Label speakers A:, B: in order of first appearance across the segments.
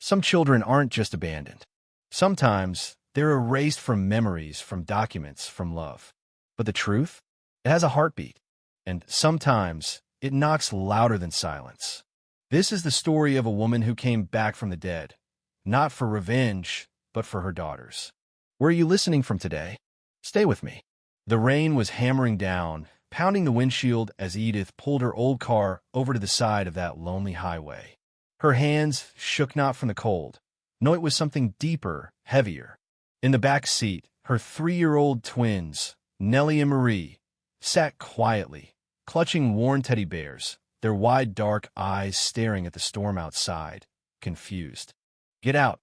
A: Some children aren't just abandoned. Sometimes they're erased from memories, from documents, from love. But the truth? It has a heartbeat. And sometimes it knocks louder than silence. This is the story of a woman who came back from the dead, not for revenge, but for her daughters. Where are you listening from today? Stay with me. The rain was hammering down, pounding the windshield as Edith pulled her old car over to the side of that lonely highway. Her hands shook not from the cold. No, it was something deeper, heavier. In the back seat, her 3-year-old twins, Nellie and Marie, sat quietly, clutching worn teddy bears, their wide dark eyes staring at the storm outside, confused. "Get out,"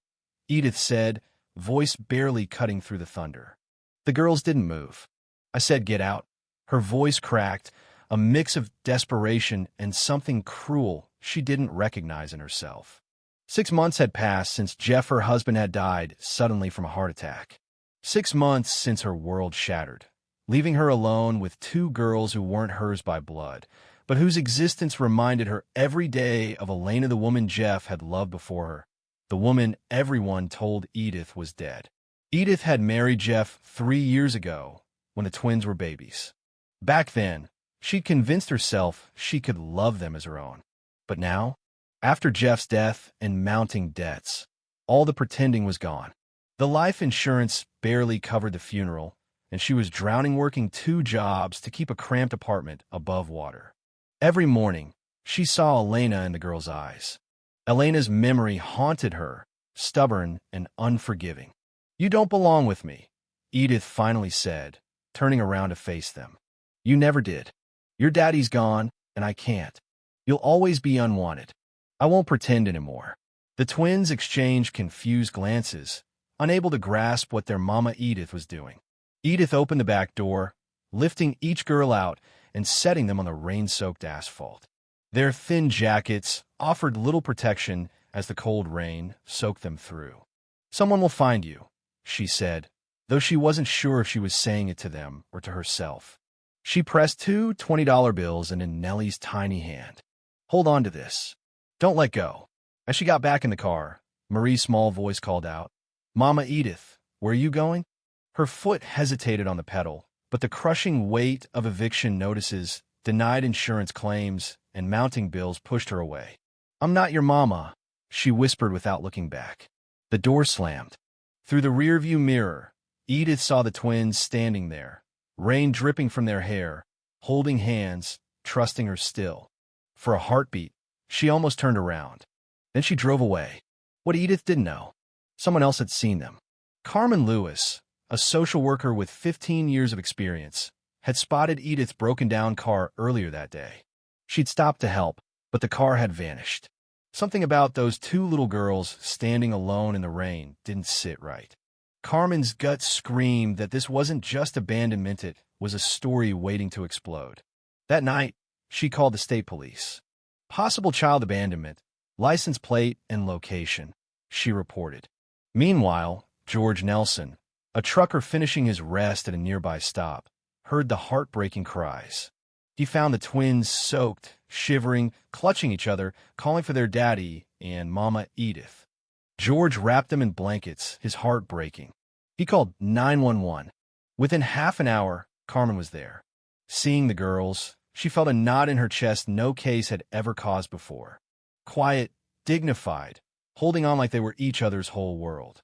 A: Edith said, voice barely cutting through the thunder. The girls didn't move. "I said get out." Her voice cracked, a mix of desperation and something cruel she didn't recognize in herself. 6 months had passed since Jeff, her husband, had died suddenly from a heart attack. 6 months since her world shattered, leaving her alone with 2 girls who weren't hers by blood, but whose existence reminded her every day of Elena, the woman Jeff had loved before her, the woman everyone told Edith was dead. Edith had married Jeff 3 years ago when the twins were babies. Back then, she'd convinced herself she could love them as her own. But now, after Jeff's death and mounting debts, all the pretending was gone. The life insurance barely covered the funeral, and she was drowning working 2 jobs to keep a cramped apartment above water. Every morning, she saw Elena in the girl's eyes. Elena's memory haunted her, stubborn and unforgiving. "You don't belong with me," Edith finally said, turning around to face them. "You never did. Your daddy's gone, and I can't. You'll always be unwanted. I won't pretend anymore." The twins exchanged confused glances, unable to grasp what their mama Edith was doing. Edith opened the back door, lifting each girl out and setting them on the rain-soaked asphalt. Their thin jackets offered little protection as the cold rain soaked them through. "Someone will find you," she said, though she wasn't sure if she was saying it to them or to herself. She pressed 2 $20 bills into Nellie's tiny hand. "Hold on to this. Don't let go." As she got back in the car, Marie's small voice called out, "Mama Edith, where are you going?" Her foot hesitated on the pedal, but the crushing weight of eviction notices, denied insurance claims, and mounting bills pushed her away. "I'm not your mama," she whispered without looking back. The door slammed. Through the rearview mirror, Edith saw the twins standing there, rain dripping from their hair, holding hands, trusting her still. For a heartbeat, she almost turned around. Then she drove away. What Edith didn't know, someone else had seen them. Carmen Lewis, a social worker with 15 years of experience, had spotted Edith's broken-down car earlier that day. She'd stopped to help, but the car had vanished. Something about those 2 little girls standing alone in the rain didn't sit right. Carmen's gut screamed that this wasn't just abandonment, it was a story waiting to explode. That night, she called the state police. "Possible child abandonment, license plate and location," she reported. Meanwhile, George Nelson, a trucker finishing his rest at a nearby stop, heard the heartbreaking cries. He found the twins soaked, shivering, clutching each other, calling for their daddy and Mama Edith. George wrapped them in blankets, his heart breaking. He called 911. Within half an hour, Carmen was there. Seeing the girls, she felt a knot in her chest no case had ever caused before. Quiet, dignified, holding on like they were each other's whole world.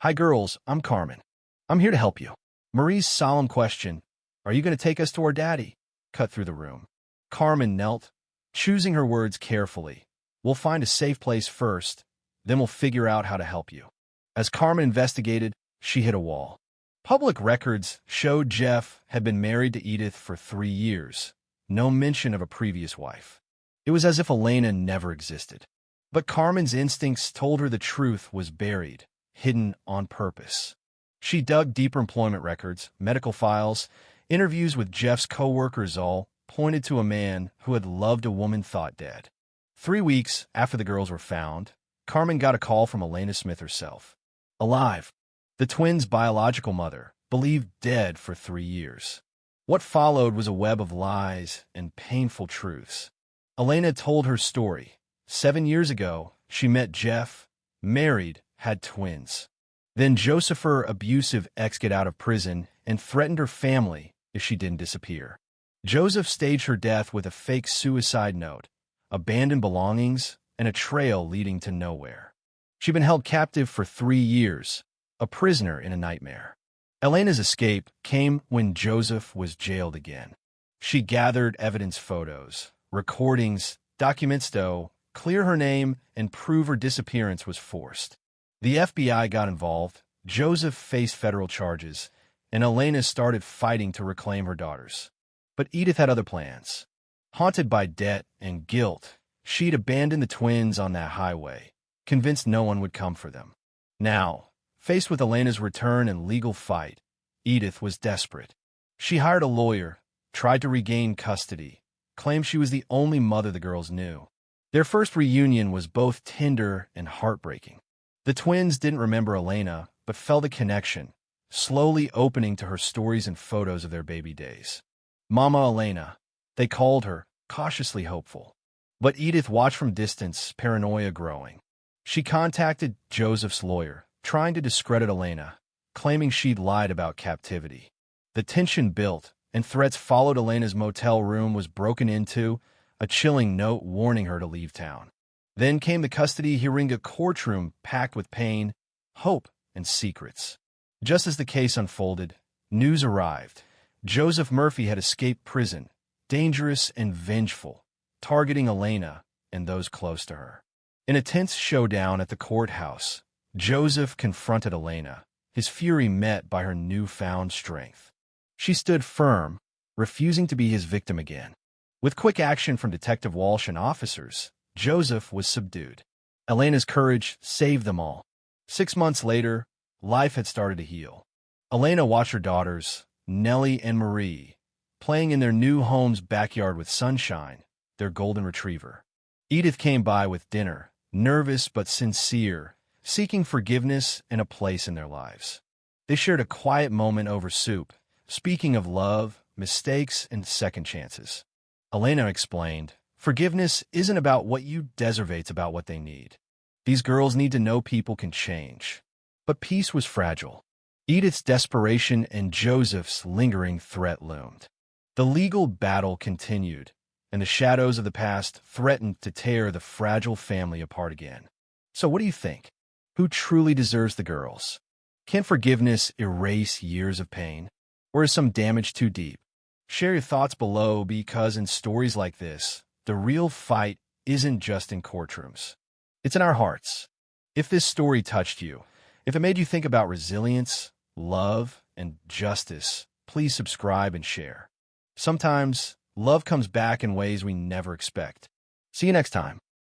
A: "Hi girls, I'm Carmen. I'm here to help you." Marie's solemn question, "Are you going to take us to our daddy?" cut through the room. Carmen knelt, choosing her words carefully. "We'll find a safe place first, then we'll figure out how to help you." As Carmen investigated, she hit a wall. Public records showed Jeff had been married to Edith for 3 years. No mention of a previous wife. It was as if Elena never existed. But Carmen's instincts told her the truth was buried, hidden on purpose. She dug deeper: employment records, medical files, interviews with Jeff's co-workers all pointed to a man who had loved a woman thought dead. 3 weeks after the girls were found, Carmen got a call from Elena Smith herself. Alive. The twins' biological mother, believed dead for 3 years. What followed was a web of lies and painful truths. Elena told her story. 7 years ago, she met Jeff, married, had twins. Then Joseph, abusive ex, got out of prison and threatened her family if she didn't disappear. Joseph staged her death with a fake suicide note, abandoned belongings, and a trail leading to nowhere. She'd been held captive for 3 years, a prisoner in a nightmare. Elena's escape came when Joseph was jailed again. She gathered evidence, photos, recordings, documents to clear her name and prove her disappearance was forced. The FBI got involved, Joseph faced federal charges, and Elena started fighting to reclaim her daughters. But Edith had other plans. Haunted by debt and guilt, she'd abandoned the twins on that highway, convinced no one would come for them. Now, faced with Elena's return and legal fight, Edith was desperate. She hired a lawyer, tried to regain custody, claimed she was the only mother the girls knew. Their first reunion was both tender and heartbreaking. The twins didn't remember Elena, but felt a connection, slowly opening to her stories and photos of their baby days. Mama Elena, they called her, cautiously hopeful. But Edith watched from distance, paranoia growing. She contacted Joseph's lawyer, trying to discredit Elena, claiming she'd lied about captivity. The tension built, and threats followed. Elena's motel room was broken into, a chilling note warning her to leave town. Then came the custody hearing, a courtroom packed with pain, hope, and secrets. Just as the case unfolded, news arrived. Joseph Murphy had escaped prison, dangerous and vengeful, targeting Elena and those close to her. In a tense showdown at the courthouse, Joseph confronted Elena, his fury met by her newfound strength. She stood firm, refusing to be his victim again. With quick action from Detective Walsh and officers, Joseph was subdued. Elena's courage saved them all. 6 months later, life had started to heal. Elena watched her daughters, Nellie and Marie, playing in their new home's backyard with Sunshine, their golden retriever. Edith came by with dinner, nervous but sincere, seeking forgiveness and a place in their lives. They shared a quiet moment over soup, speaking of love, mistakes, and second chances. Elena explained, "Forgiveness isn't about what you deserve, it's about what they need. These girls need to know people can change." But peace was fragile. Edith's desperation and Joseph's lingering threat loomed. The legal battle continued, and the shadows of the past threatened to tear the fragile family apart again. So what do you think? Who truly deserves the girls? Can forgiveness erase years of pain? Or is some damage too deep? Share your thoughts below, because in stories like this, the real fight isn't just in courtrooms. It's in our hearts. If this story touched you, if it made you think about resilience, love, and justice, please subscribe and share. Sometimes, love comes back in ways we never expect. See you next time.